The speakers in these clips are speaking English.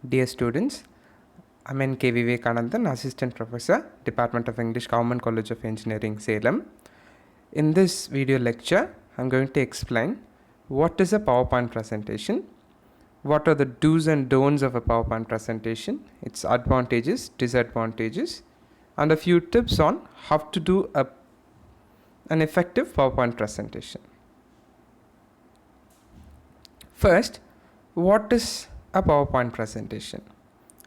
Dear students, I'm N.K. Vivekanandan, Assistant Professor, Department of English, Government College of Engineering, Salem. In this video lecture, I'm going to explain what is a PowerPoint presentation, what are the do's and don'ts of a PowerPoint presentation, its advantages, disadvantages, and a few tips on how to do an effective PowerPoint presentation. First, what is a PowerPoint presentation?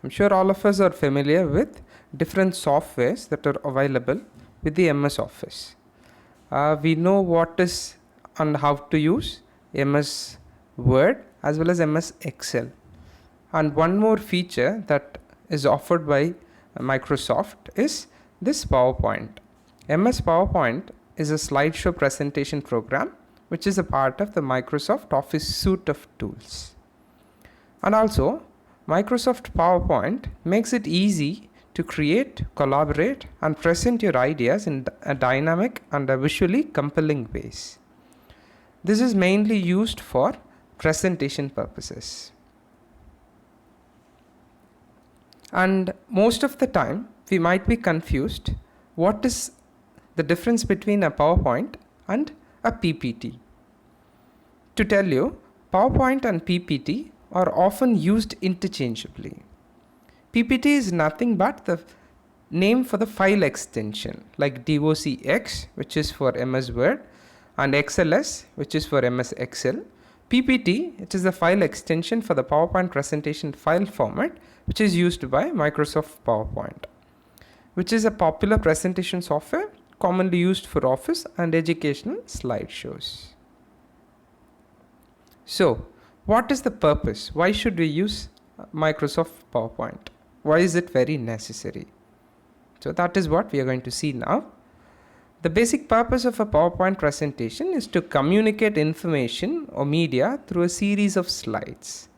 I'm sure all of us are familiar with different softwares that are available with the MS Office. We know what is and how to use MS Word as well as MS Excel. And one more feature that is offered by Microsoft is this PowerPoint. MS PowerPoint is a slideshow presentation program which is a part of the Microsoft Office suite of tools. And also, Microsoft PowerPoint makes it easy to create, collaborate, and present your ideas in a dynamic and a visually compelling ways. This is mainly used for presentation purposes. And most of the time, we might be confused what is the difference between a PowerPoint and a PPT. To tell you, PowerPoint and PPT are often used interchangeably. PPT is nothing but the name for the file extension like DOCX, which is for MS Word, and XLS, which is for MS Excel. PPT, it is the file extension for the PowerPoint presentation file format, which is used by Microsoft PowerPoint, which is a popular presentation software commonly used for office and educational slideshows. So, what is the purpose? Why should we use Microsoft PowerPoint? Why is it very necessary? So that is what we are going to see now. The basic purpose of a PowerPoint presentation is to communicate information or media through a series of slides.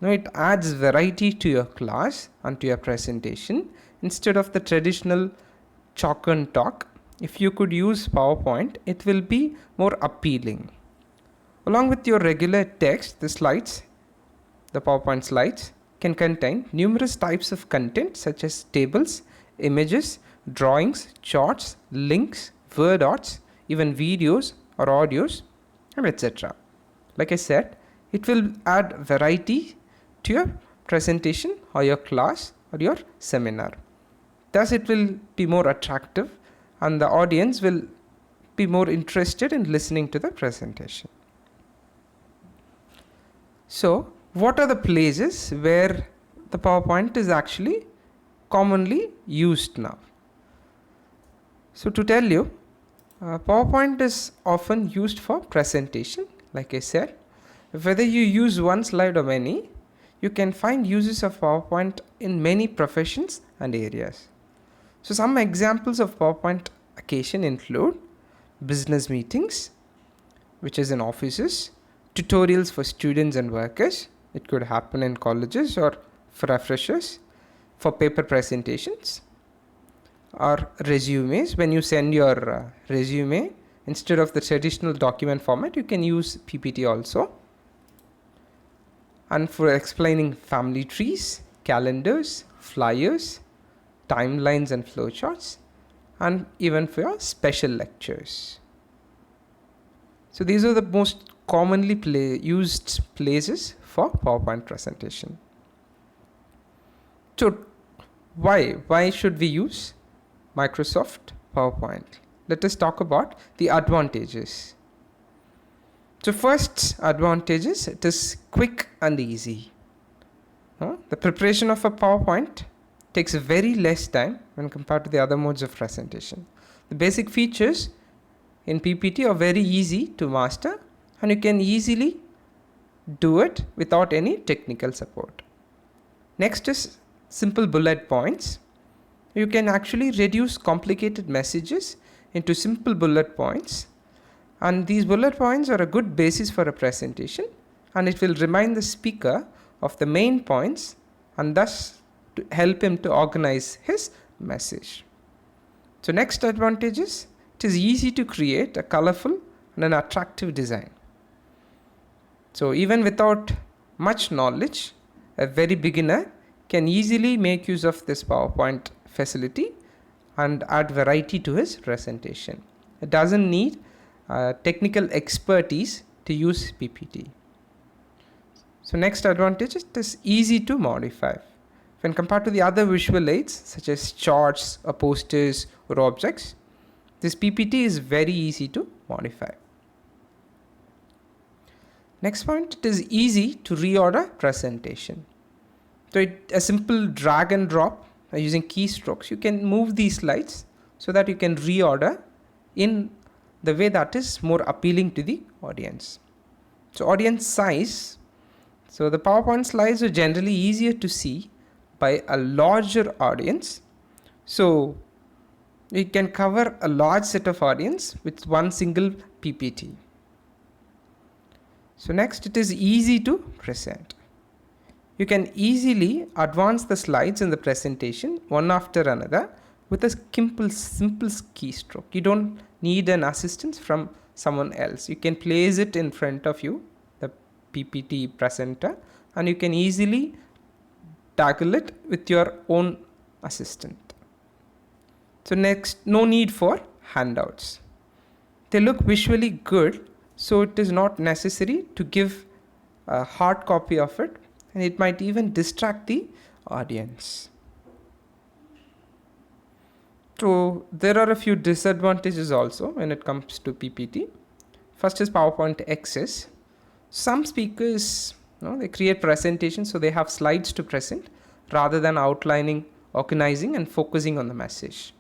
Now it adds variety to your class and to your presentation. Instead of the traditional chalk and talk, if you could use PowerPoint, it will be more appealing. Along with your regular text, the PowerPoint slides, can contain numerous types of content such as tables, images, drawings, charts, links, word arts, even videos or audios, and etc. Like I said, it will add variety to your presentation or your class or your seminar. Thus, it will be more attractive and the audience will be more interested in listening to the presentation. So, what are the places where the PowerPoint is actually commonly used now? So, to tell you, PowerPoint is often used for presentation. Like I said, whether you use one slide or many, you can find uses of PowerPoint in many professions and areas. So, some examples of PowerPoint occasion include business meetings, which is in offices, tutorials for students and workers. It could happen in colleges or for refreshers, for paper presentations, or resumes. When you send your resume, instead of the traditional document format, you can use PPT also. And for explaining family trees, calendars, flyers, timelines and flowcharts, and even for your special lectures. So these are the most commonly used places for PowerPoint presentation. So why should we use Microsoft PowerPoint? Let us talk about the advantages. So first advantage is it is quick and easy. The preparation of a PowerPoint takes very less time when compared to the other modes of presentation. The basic features in PPT are very easy to master and you can easily do it without any technical support. Next is simple bullet points. You can actually reduce complicated messages into simple bullet points, and these bullet points are a good basis for a presentation and it will remind the speaker of the main points and thus to help him to organize his message. So next advantage is it is easy to create a colorful and an attractive design. So even without much knowledge, a very beginner can easily make use of this PowerPoint facility and add variety to his presentation. It doesn't need technical expertise to use PPT. So next advantage is it is easy to modify. When compared to the other visual aids such as charts or posters or objects, this PPT is very easy to modify. Next point, it is easy to reorder presentation. So a simple drag and drop using keystrokes, you can move these slides so that you can reorder in the way that is more appealing to the audience. So audience size, so the PowerPoint slides are generally easier to see by a larger audience. So you can cover a large set of audience with one single PPT. So next, it is easy to present. You can easily advance the slides in the presentation one after another with a simple keystroke. You don't need an assistance from someone else. You can place it in front of you, the PPT presenter, and you can easily tackle it with your own assistant. So next, no need for handouts. They look visually good, so it is not necessary to give a hard copy of it, and it might even distract the audience. So there are a few disadvantages also when it comes to PPT. First is PowerPoint excess. Some speakers, they create presentations so they have slides to present rather than outlining, organizing and focusing on the message.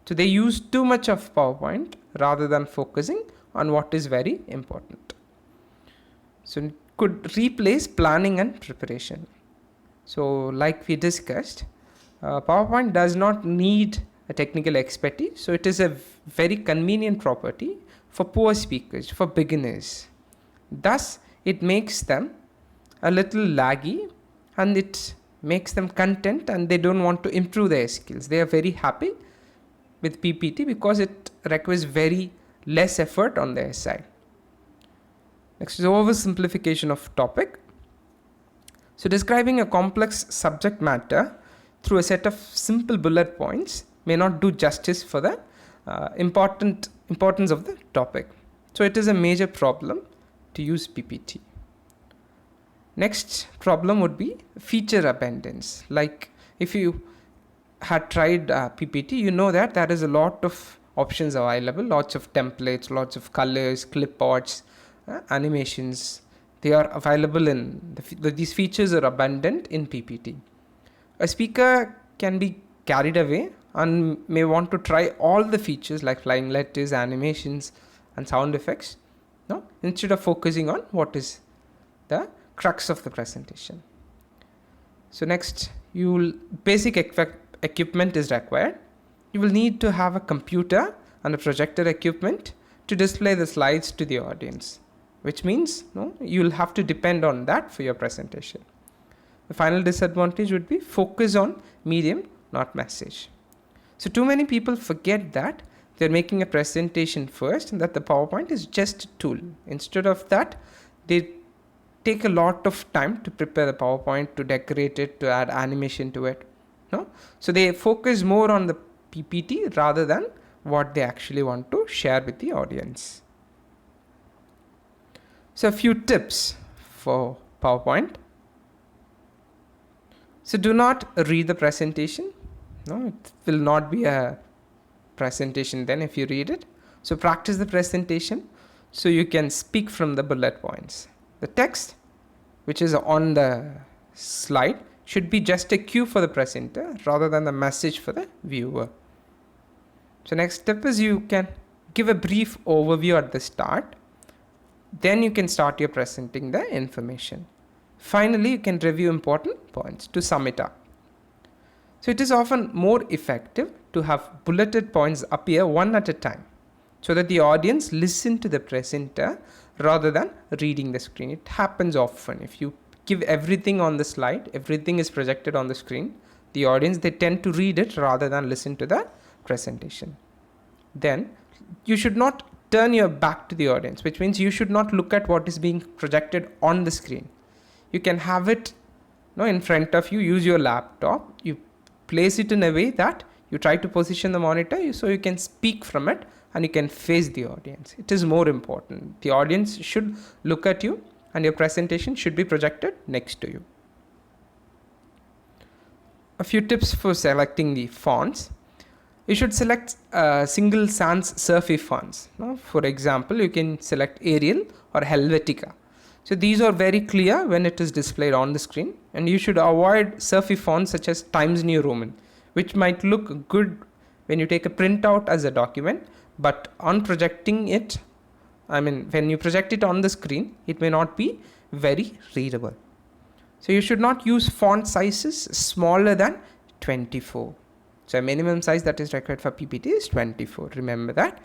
So they use too much of PowerPoint rather than focusing on what is very important. So it could replace planning and preparation. So like we discussed, PowerPoint does not need a technical expertise. So it is a very convenient property for poor speakers, for beginners. Thus, it makes them a little laggy and it makes them content and they don't want to improve their skills. They are very happy with PPT because it requires very less effort on their side. Next is oversimplification of topic. So describing a complex subject matter through a set of simple bullet points may not do justice for the importance of the topic. So it is a major problem to use PPT. Next problem would be feature abundance. Like if you had tried PPT, you know that there is a lot of options available, lots of templates, lots of colors, cliparts, animations. They are available in these features are abundant in PPT. A speaker can be carried away and may want to try all the features like flying letters, animations and sound effects, instead of focusing on what is the crux of the presentation. So next, basic equipment is required. You will need to have a computer and a projector equipment to display the slides to the audience, which means you will have to depend on that for your presentation. The final disadvantage would be focus on medium, not message. So too many people forget that they're making a presentation first and that the PowerPoint is just a tool. Instead of that, they take a lot of time to prepare the PowerPoint, to decorate it, to add animation to it. So they focus more on the PPT rather than what they actually want to share with the audience. So a few tips for PowerPoint. So do not read the presentation. It will not be a presentation then if you read it. So practice the presentation so you can speak from the bullet points. The text which is on the slide should be just a cue for the presenter rather than the message for the viewer. So next step is you can give a brief overview at the start. Then you can start your presenting the information. Finally, you can review important points to sum it up. So it is often more effective to have bulleted points appear one at a time so that the audience listen to the presenter rather than reading the screen. It happens often. If you give everything on the slide, everything is projected on the screen, the audience, they tend to read it rather than listen to the presentation. Then you should not turn your back to the audience, which means you should not look at what is being projected on the screen. You can have it in front of you, use your laptop, you place it in a way that you try to position the monitor so you can speak from it and you can face the audience. It is more important. The audience should look at you and your presentation should be projected next to you. A few tips for selecting the fonts. You should select single sans serif fonts. For example, you can select Arial or Helvetica. So these are very clear when it is displayed on the screen, and you should avoid serif fonts such as Times New Roman, which might look good when you take a printout as a document, but on projecting it, when you project it on the screen, it may not be very readable. So you should not use font sizes smaller than 24. So a minimum size that is required for PPT is 24. Remember that.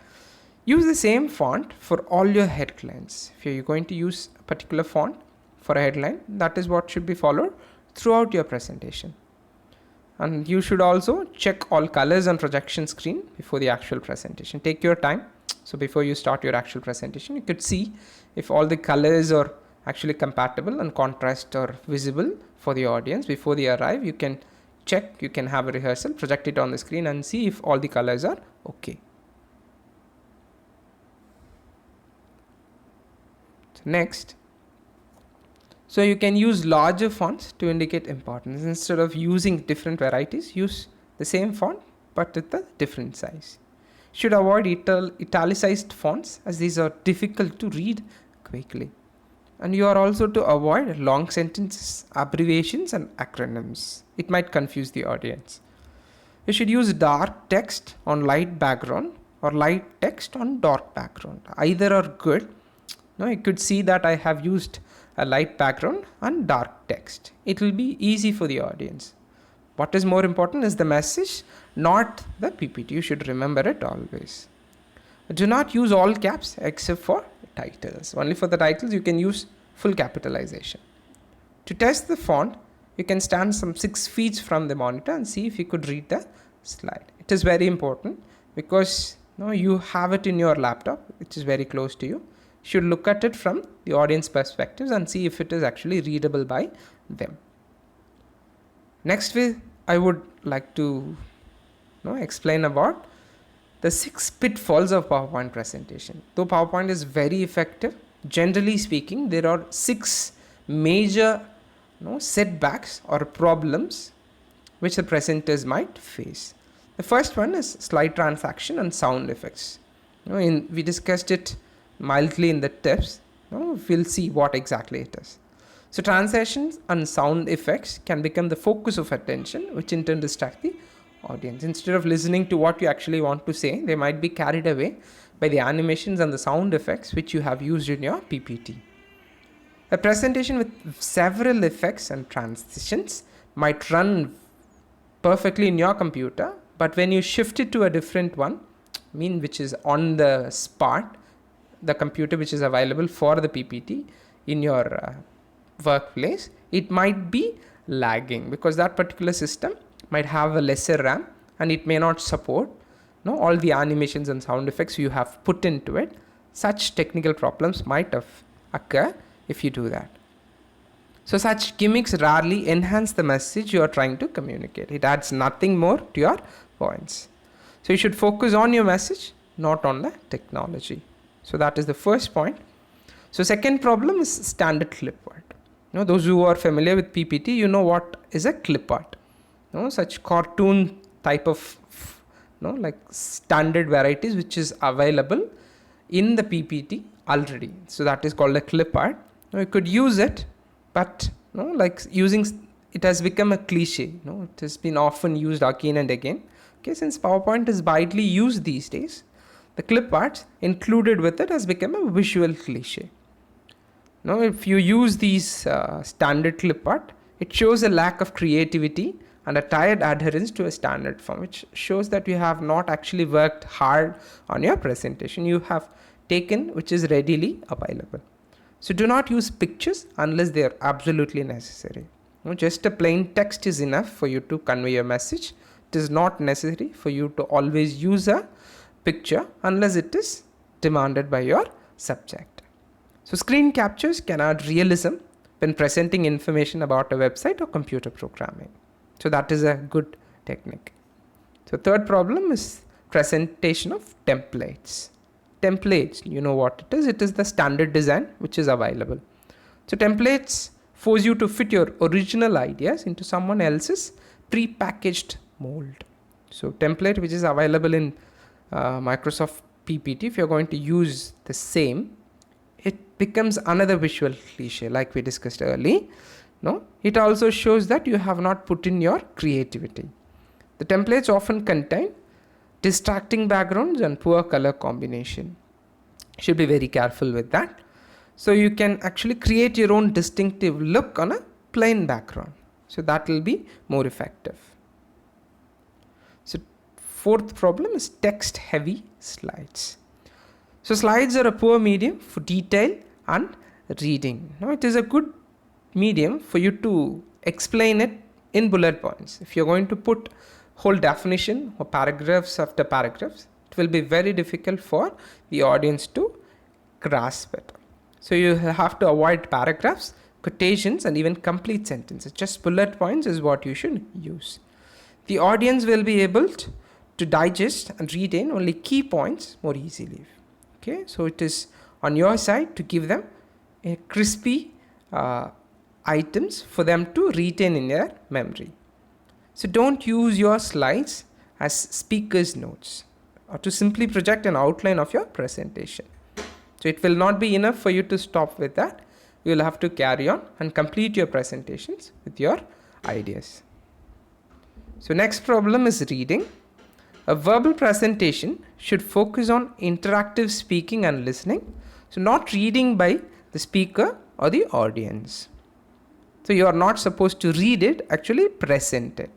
Use the same font for all your headlines. If you're going to use a particular font for a headline, that is what should be followed throughout your presentation. And you should also check all colors on projection screen before the actual presentation. Take your time. So before you start your actual presentation, you could see if all the colors are actually compatible and contrast are visible for the audience. Before they arrive, you can check, you can have a rehearsal, project it on the screen and see if all the colors are okay. So next, so you can use larger fonts to indicate importance. Instead of using different varieties, use the same font but with a different size. Should avoid italicized fonts as these are difficult to read quickly. And you are also to avoid long sentences, abbreviations and acronyms. It might confuse the audience. You should use dark text on light background or light text on dark background. Either are good. Now you could see that I have used a light background and dark text. It will be easy for the audience. What is more important is the message, not the PPT. You should remember it always. Do not use all caps except for titles. Only for the titles you can use full capitalization. To test the font, you can stand some 6 feet from the monitor and see if you could read the slide. It is very important because you have it in your laptop, which is very close to you. You should look at it from the audience perspectives and see if it is actually readable by them. Next, I would like to explain about the 6 pitfalls of PowerPoint presentation. Though PowerPoint is very effective, generally speaking, there are 6 major setbacks or problems which the presenters might face. The first one is slide transaction and sound effects. We discussed it mildly in the tips. We'll see what exactly it is. So transitions and sound effects can become the focus of attention, which in turn distract the audience. Instead of listening to what you actually want to say, they might be carried away by the animations and the sound effects which you have used in your PPT. A presentation with several effects and transitions might run perfectly in your computer, but when you shift it to a different one, which is on the spot, the computer which is available for the PPT in your workplace, it might be lagging because that particular system might have a lesser RAM and it may not support all the animations and sound effects you have put into it. Such technical problems might occur if you do that. So such gimmicks rarely enhance the message you are trying to communicate. It adds nothing more to your points. So you should focus on your message, not on the technology. So that is the first point. So second problem is standard clip art. Those who are familiar with PPT, you know what is a clip art. Such cartoon type of like standard varieties which is available in the PPT already. So that is called a clip art. You could use it, but like using it has become a cliche. It has been often used again and again. Okay, since PowerPoint is widely used these days, the clip art included with it has become a visual cliche. If you use these standard clip art, it shows a lack of creativity and a tired adherence to a standard form, which shows that you have not actually worked hard on your presentation. You have taken which is readily available. So do not use pictures unless they are absolutely necessary. Just a plain text is enough for you to convey a message. It is not necessary for you to always use a picture unless it is demanded by your subject. So screen captures can add realism when presenting information about a website or computer programming. So that is a good technique. So third problem is presentation of templates. Templates, you know what it is. It is the standard design which is available. So templates force you to fit your original ideas into someone else's pre-packaged mold. So template which is available in Microsoft PPT, if you're going to use the same, it becomes another visual cliche like we discussed earlier. No, it also shows that you have not put in your creativity. The templates often contain distracting backgrounds and poor color combination. You should be very careful with that. So you can actually create your own distinctive look on a plain background. So that will be more effective. So fourth problem is text heavy slides. So slides are a poor medium for detail and reading. Now it is a good medium for you to explain it in bullet points. If you're going to put whole definition or paragraphs after paragraphs, it will be very difficult for the audience to grasp it. So you have to avoid paragraphs, quotations, and even complete sentences. Just bullet points is what you should use. The audience will be able to digest and retain only key points more easily. Okay, so it is on your side to give them a crispy items for them to retain in their memory. So don't use your slides as speaker's notes or to simply project an outline of your presentation. So it will not be enough for you to stop with that. You will have to carry on and complete your presentations with your ideas. So next problem is reading. A verbal presentation should focus on interactive speaking and listening. So not reading by the speaker or the audience. So you are not supposed to read it, actually present it.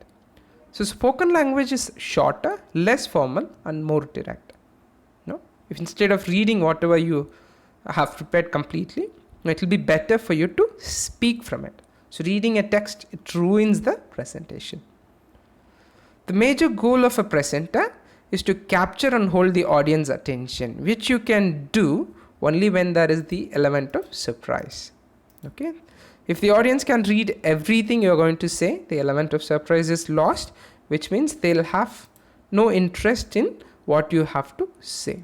So spoken language is shorter, less formal, and more direct. No? If instead of reading whatever you have prepared completely, it will be better for you to speak from it. So reading a text, it ruins the presentation. The major goal of a presenter is to capture and hold the audience attention, which you can do only when there is the element of surprise. Okay. If the audience can read everything you're going to say, the element of surprise is lost, which means they'll have no interest in what you have to say.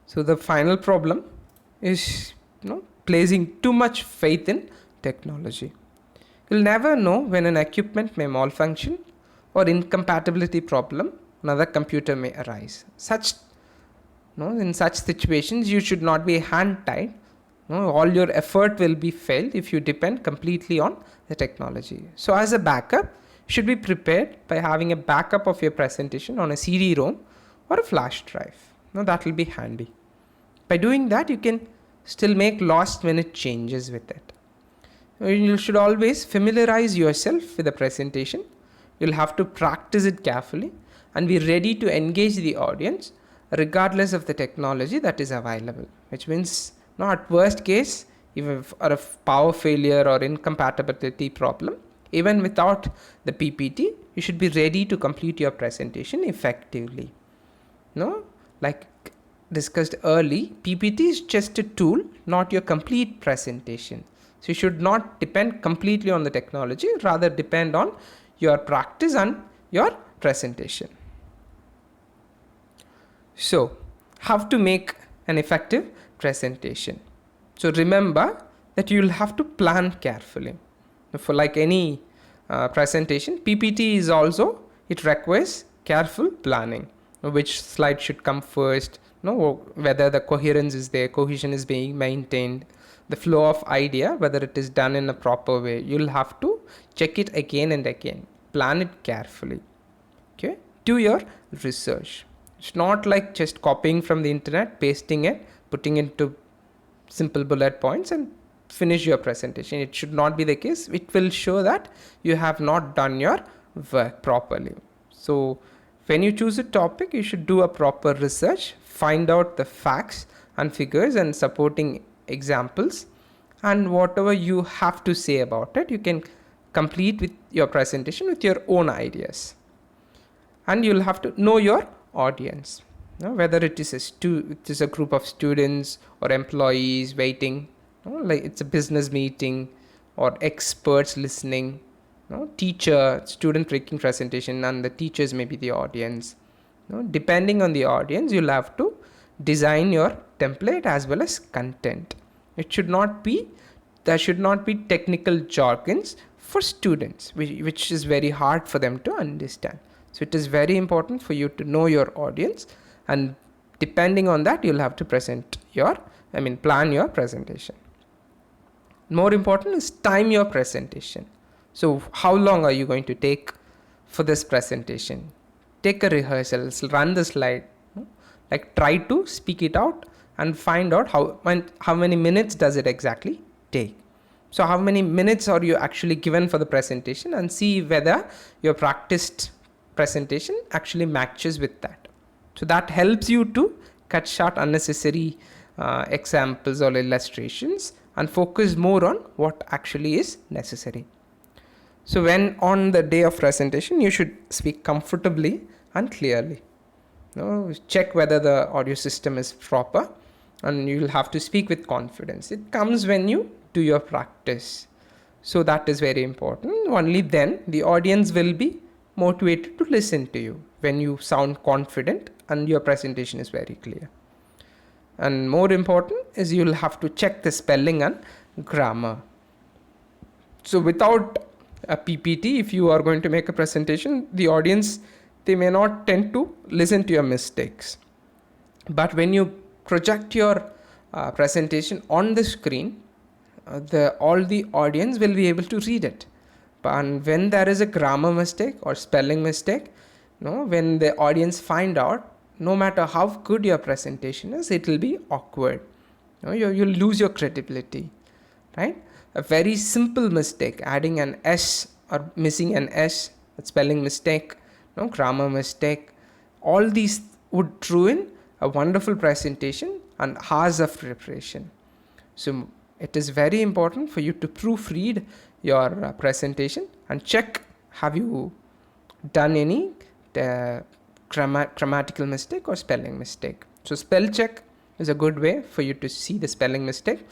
So the final problem is placing too much faith in technology. You'll never know when an equipment may malfunction or incompatibility problem, another computer may arise. In such situations, you should not be hand-tied. All your effort will be failed if you depend completely on the technology. So as a backup, you should be prepared by having a backup of your presentation on a CD-ROM or a flash drive. That will be handy. By doing that, you can still make last-minute changes with it. You should always familiarize yourself with the presentation. You'll have to practice it carefully and be ready to engage the audience regardless of the technology that is available, which means at worst case, if a power failure or incompatibility problem, even without the PPT, you should be ready to complete your presentation effectively. Like discussed early, PPT is just a tool, not your complete presentation. So you should not depend completely on the technology, rather depend on your practice and your presentation. So, how to make an effective presentation? So remember that you'll have to plan carefully. For like any presentation, PPT is also, it requires careful planning. Which slide should come first, whether the coherence is there, cohesion is being maintained, the flow of idea, whether it is done in a proper way. You'll have to check it again and again. Plan it carefully. Okay, do your research. It's not like just copying from the internet, pasting it, putting into simple bullet points and finish your presentation. It should not be the case. It will show that you have not done your work properly. So when you choose a topic, you should do a proper research, find out the facts and figures and supporting examples, and whatever you have to say about it, you can complete with your presentation with your own ideas. And you'll have to know your audience, whether it is a group of students or employees waiting Like it's a business meeting or experts listening, teacher, student making presentation, and the teachers may be the audience. Depending on the audience, you'll have to design your template as well as content. It should not be, there should not be technical jargons for students, which is very hard for them to understand. So it is very important for you to know your audience, and depending on that, you'll have to plan your presentation. More important is time your presentation. So how long are you going to take for this presentation? Take a rehearsal, run the slide, like try to speak it out and find out how many minutes does it exactly take. So how many minutes are you actually given for the presentation, and see whether your practiced presentation actually matches with that. So that helps you to cut short unnecessary examples or illustrations and focus more on what actually is necessary. So when on the day of presentation, you should speak comfortably and clearly. Check whether the audio system is proper, and you will have to speak with confidence. It comes when you do your practice. So that is very important. Only then the audience will be motivated to listen to you, when you sound confident and your presentation is very clear. And more important is you'll have to check the spelling and grammar. So without a PPT, if you are going to make a presentation, the audience, they may not tend to listen to your mistakes. But when you project your presentation on the screen, all the audience will be able to read it. And when there is a grammar mistake or spelling mistake, when the audience find out, no matter how good your presentation is, it will be awkward. You'll lose your credibility, right? A very simple mistake, adding an S or missing an S, a spelling mistake, grammar mistake, all these would ruin a wonderful presentation and hours of preparation. So it is very important for you to proofread your presentation and check, have you done any grammatical mistake or spelling mistake. So spell check is a good way for you to see the spelling mistake,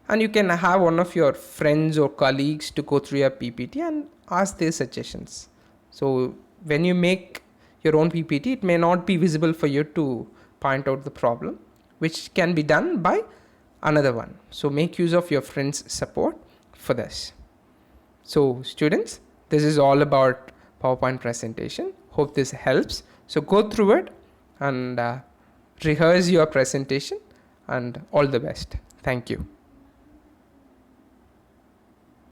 and you can have one of your friends or colleagues to go through your PPT and ask their suggestions. So when you make your own PPT, it may not be visible for you to point out the problem, which can be done by another one. So make use of your friends' support for this. So students, this is all about PowerPoint presentation. Hope this helps. So go through it and rehearse your presentation, and all the best. Thank you.